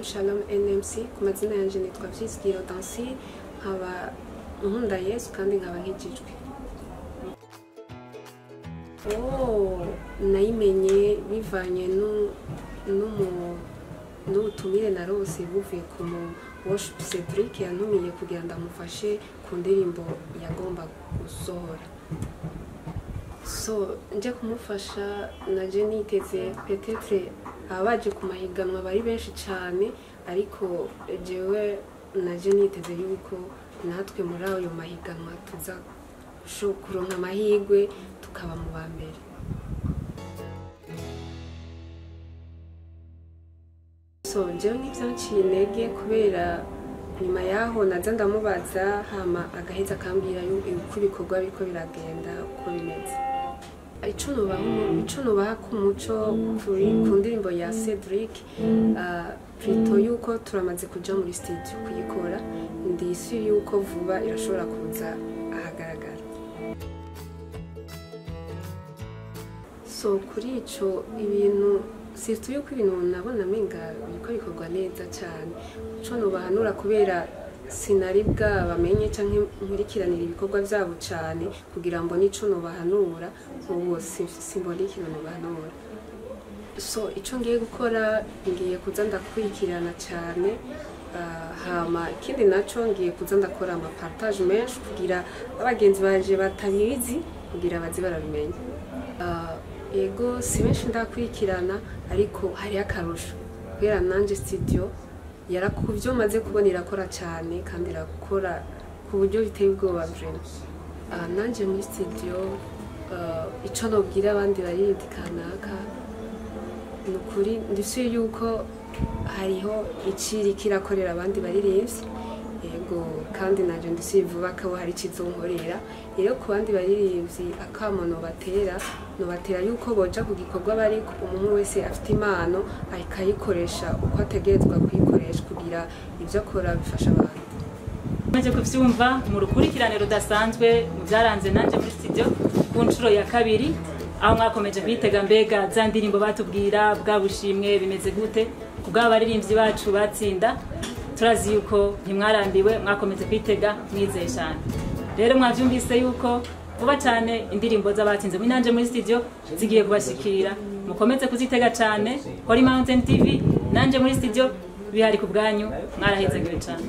Shalom NMC ku mazina yanje nitwa Vyizigiro Dansi nkaba nkunda Yesu kandi nkaba nkijijwe. Nayimenye bivanye n'ubutumire narose buvuye ku worship Cedric yantumiye kugira ndamufashe ku ndirimbo yagomba gusohora. So nje kumufasha naje niteze peut-être abaje ku mahiganwa bari benshi cyane, ariko jewe naje niteze yuko natwe muri ayo mahiganwa tuza kuronka amahirwe tukaba mu ba mbere. So jewe n'ivyanciye intege kubera nyuma yaho naza ndamubaza hama agaheza akambwira yuko ibikorwa biriko biragenda uko bimeze. Ico nubaha ku muco ku ndirimbo ya Cedric plutôt yuko turamaze kuja muri studio kuyikora, ndisi yuko vuba irashobora kuza ahagaragara. So kuri ico ibintu surtout yuko ibintu nabona menga biriko bikorwa neza cyane, ico nubahanura kubera sinari bamenye canke nkurikiranira ibikorwa vyabo cyane kugira ngo nico nubahanura ubu simbona ikintu nubahanura. So ico ngiye gukora ngiye kuza ndakwikirana cyane, hama ikindi naco ngiye kuza ndakora ama partage menshi kugira abagenzi banje batabizi kugira bazi barabimenya. Ego si benshi ndakwikirana ariko hari akarusho kubera nanje studio yarakuvyo maze kubona irakora cyane kandi irakora ku buryo biteye ubwoba vraiment. Nanje muri studio ico nobwira abandi barindi kanaka nukuri ndisuye yuko hariho ikiri kirakorera abandi baririmbyi. Ego kandi nanje ndisuye vuba ko hari kizonkorera. Rero ku bandi baririmbyi akamo nobatera yuko boja ku gikorwa bari umuntu wese afite impano akayikoresha uko ategerezwa kuyikoresha kugira ivyo akora bifasha abantu. Maze kuvyumva mu rukurikirane rudasanzwe mu byaranze nanje muri studio ku ncuro ya kabiri, aho mwakomeje kwitega mbega za ndirimbo batubwira bwa bushimwe bimeze gute kubwa baririmbyi bacu batsinda. Turazi yuko ntimwarambiwe, mwakomeze kwitega mwizeye cyane. Rero mwavyumvise yuko vuba cyane indirimbo z'abatsinze muri nanje muri studio zigiye kubashikira, mukomeze kuzitega cyane. Holy Mountain TV nanje muri studio bihari ku bwanyu, mwarahezegewe cyane.